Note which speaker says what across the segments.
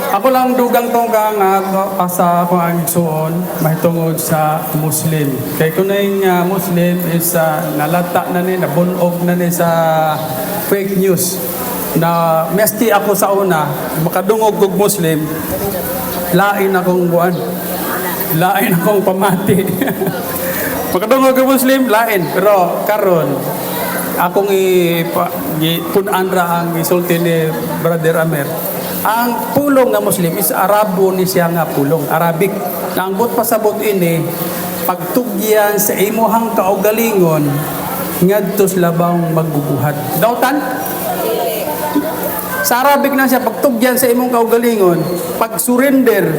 Speaker 1: Ako lang dugang tonggang asa ako ang igsoon mahitungod sa Muslim. Kay kuning Muslim is nalata na ni, nabunog na ni sa fake news na mesti ako sa una makadungog og Muslim, lain akong buwan, lain akong pamati. Makadungog og Muslim lain, pero karon akong punanra ang isulti ni Brother Amer. Ang pulong nga Muslim is Arabo ni siya nga pulong, Arabic. Naangbot pasabot ini, pagtugyan sa imuhang kaugalingon, ngadtos labang magbubuhat. Dautan? Sa Arabic na siya, pagtugyan sa imong kaugalingon, pag-surrender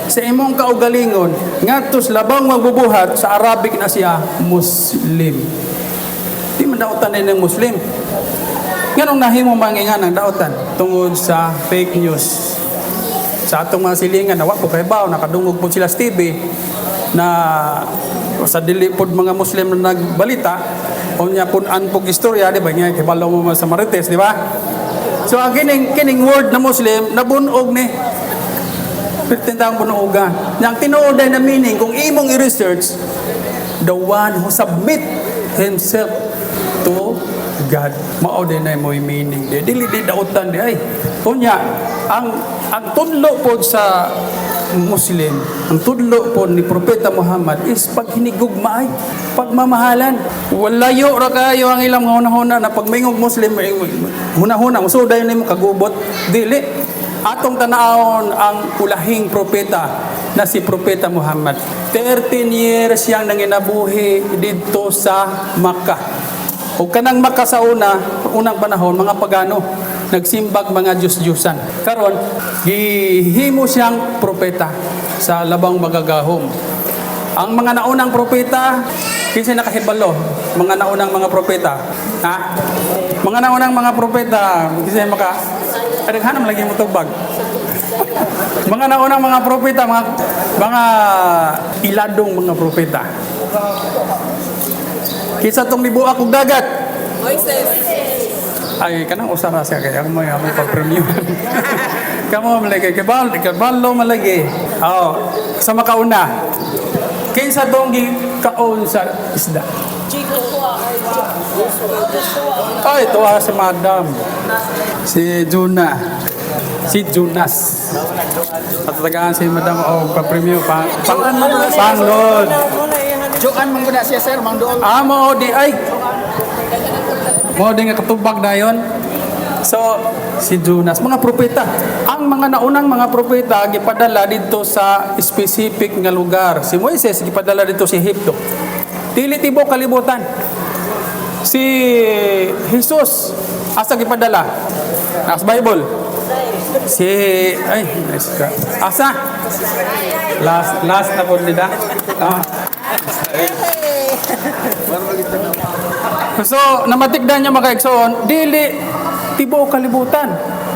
Speaker 1: sa imong kaugalingon, ngadtos labang magbubuhat, sa Arabic na siya, Muslim. Di man dautan na ng Muslim. Ganong nahimo mangingan ang dautan tungod sa fake news. Sa atong mga silingan, nawa po kay Bao, nakadungog po sila sa TV na sa dilipod mga Muslim na nagbalita, o niya punan pong istorya, di ba? Nga, kibalaw mo sa Marites, di ba? So, ang kining word na Muslim, nabunog ni. Pertindang bunuoga. Yang tinuoday na meaning, kung imong i-research, the one who submit himself to God, mao din na mo meaning di dili di dautan di ay kunya ang tudlo pod sa Muslim, ang tudlo pod ni Propeta Muhammad is paghinigugma ay pagmamahalan. Walayo ra kayo ang ilang hunahuna na pagmingog Muslim hunahuna usuday nimo kagubot, dili atong tanawon ang ulahing propeta na si Propeta Muhammad. 13 years siyang nanginabuhi dito sa Makkah. O kanang Makkah sa unang panahon, mga pagano, nagsimbag mga Diyos-Diyusan. Karon, gihimo siyang propeta sa labang magagahom. Ang mga naunang propeta, kinsa nakahibalo, mga naunang mga propeta. Ha? Mga naunang mga propeta, kinsa maka adaghanam lagi mo tubag. Mga naunang mga propeta, mga iladong mga propeta. Kisa tong libuak og dagat.
Speaker 2: Moises.
Speaker 1: Ay kanang usara siya kay ako may ako pag-premium. Kamo malagay kabalo malagay. Sa makauna. Kinsa tong gikaon sa isda? Ay tuwa si Madam. Si Juna. Si Jonas. Patatagaan si Madam o pa-premium panglod.
Speaker 3: Joan mangguna siya sir, mang doon.
Speaker 1: Mo di ay. Mo di nga katubag dayon. So si Jonas, mga propeta. Ang mga naunang mga propeta gipadala dito sa specific nga lugar. Si Moises gipadala dito sa Ehipto. Dili tibo kalibutan. Si Jesus asa gipadala? Sa Bible. Si asa? Last na po nila. So, namatikdan niya mga igsoon, dili tibo kalibutan.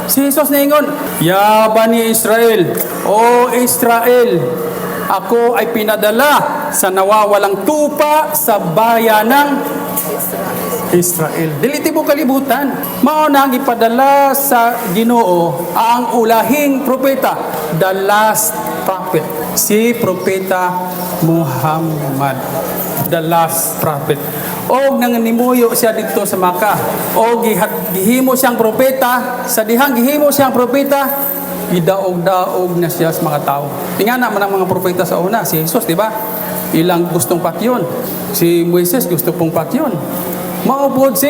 Speaker 1: Si Jesus ningon, "Ya Bani Israel, o Israel, ako ay pinadala sa nawawalang tupa sa bayan ng Israel." Dili tibo kalibutan. Mao na ang ipadala sa Ginoo ang ulahing propeta, the last prophet, si Propeta Muhammad, the last prophet. Og nanganimuyo siya dito sa Makkah. Og gihimo siyang propeta, sa dihang gihimo siyang propeta, idaog-daog na siya sa mga tao. Tingana man ang mga propeta sa una, si Jesus, di ba? Ilang gustong patyon. Si Moises gusto pong patyon. Maupod si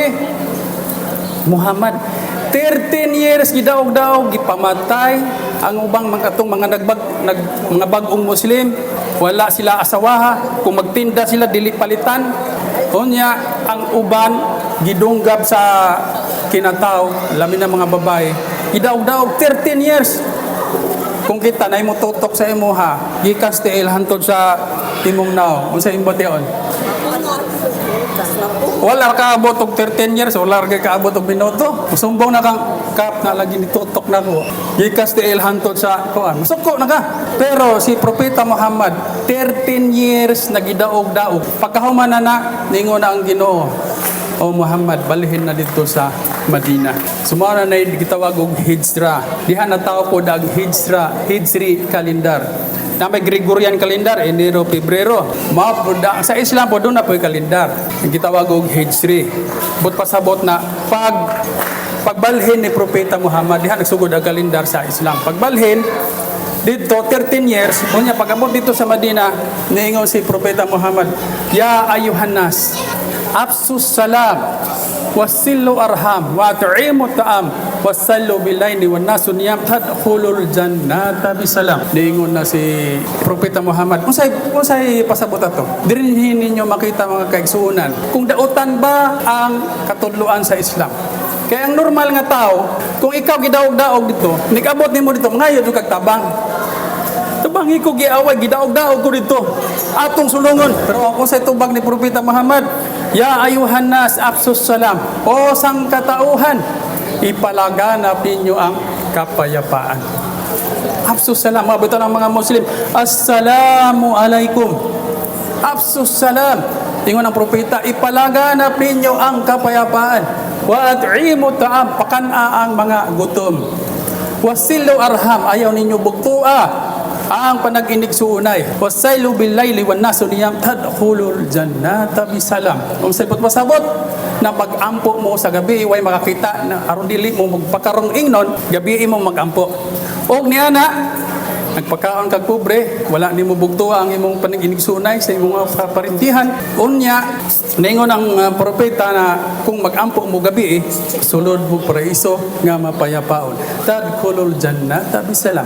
Speaker 1: Muhammad. 13 years gidaog-daog gipamatay ang ubang mga mga bagong Muslim. Wala sila asawaha, kung magtinda sila dili palitan. Unya ang uban gidunggab sa kinataw, lamin ng mga babae. Gidaog-daog 13 years. Kung kita na imo tutok sa imo ha, gikas tiil hantod sa timong naw. Unsa imong bation? Wala ka abot og 13 years, wala ka abot og minuto. Musumbong na kang kap na lagi nitutok na ko. Gikas tiil hantod sa kuan. Masuko na ka. Pero si Propeta Muhammad 13 years nagidaog-daog. Pagkahuman na ningon na ang Ginoo. o Muhammad balhin na dito sa Madina. Sumara na gitawag og hijra. Diha na tao po dag hijri kalendar. Na may Gregorian calendar, Enero, Pebrero. Sa Islam po, doon na po yung kalendar. Yung gitawag og hijri. But pasabot na pagbalhin ni Propeta Muhammad, diha nagsugod ang kalendar sa Islam. Pagbalhin, dito, 13 years, unya pag-abot dito sa Madina, niingon si Propeta Muhammad, Ya ayuhannas, Absus salam, wasillu arham, wa tu'imu ta'am, wasallu bilayni, wa nasu niyam, tadkhulul jannata bisalam. Niingon na si Propeta Muhammad, kung sa'y pasabot ato, dirinhin ninyo makita mga kaigsuunan, kung dautan ba ang katudluan sa Islam. Kaya ang normal nga tao, kung ikaw gidaog-daog dito, nikabot nimo dito, ngayon yung kagtabang. Tabang ko giaway, gidaog-daog ko dito. Atong sulungon. Pero ako sa tubag ni Propeta Muhammad, Ya ayuhan nas, Absus salam. O sang katauhan, ipalaganap ninyo ang kapayapaan. Absus salam. Mabuto ng mga Muslim, Assalamu alaikum. Absus salam. Ingon ang propeta, ipalaganap ninyo ang kapayapaan. Wa at'imu ta'am, pakana ang mga gutom. Wasillu arham, ayaw ninyo bugtua ang panag-inig suunay. Wasailu billayli wan nasu niyam tadkhulul jannata bisalam. Kung sa pasabot na pag-ampo mo sa gabi, way makakita na aron dili mo magpakarong ingnon, gabi mo mag-ampo. Og niana, nagpakaon kag pobre, wala nimo bugtua ang imong panag-inig suunay sa imong kaparintihan. Unya, ningon ang propeta na kung mag-ampo mo gabi, sulod mo paraiso nga mapayapaon. Tadkhulul jannata bisalam.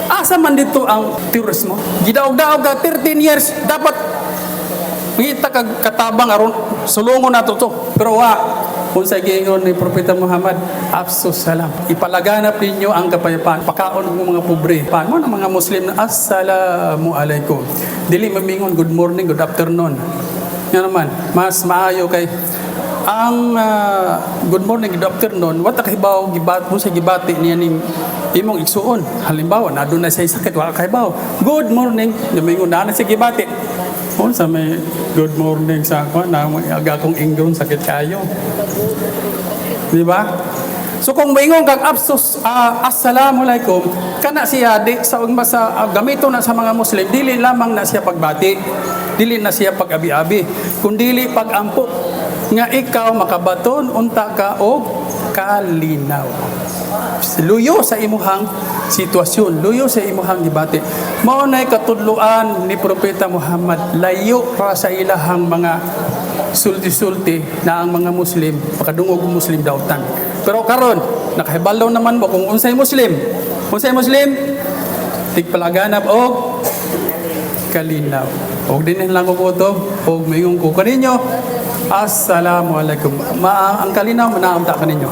Speaker 1: Asa man dito ang terorismo? Gidaog-daog ka 13 years, dapat kita kag katabang aron sulungon nato to. Pero kung sa giingon ni Propeta Muhammad, Absus salam. Ipalaganap ninyo ang kapayapaan. Pakaon ng mga pobre. Paano ng mga Muslim na Assalamu alaikum. Dili mamingon good morning, good afternoon. Yan naman, mas maayo kay ang good morning, good afternoon, what kahibaw mo sa gibati niya ning imong igsuon. Halimbawa, na doon na siya sakit, wala kahibaw. Good morning, namingon na siya gibati. O sa may good morning sa ako, na aga kong ingron, sakit kayo. Di ba? So kung maingon kag Absus, assalamu alaikum, kana siya di sa gamito na sa mga Muslim, dili lamang na siya pagbati, dili na siya pag-abi-abi, kundi pag-ampo nga ikaw makabaton unta ka og kalinaw. Luyo sa imuhang sitwasyon, luyo sa imuhang gibati. Mao nay katudloan ni Propeta Muhammad, layo ra sa ilahang mga sulti-sulti na ang mga Muslim, pakadungog Muslim dautan. Pero karon nakahibalaw naman mo kung unsay Muslim. Unsay Muslim? Tigpalaganap og kalinaw. Og dinhin lang ko kutob, og mayong ko kaninyo. Assalamu alaikum. Ang kalinaw manaamta kaninyo.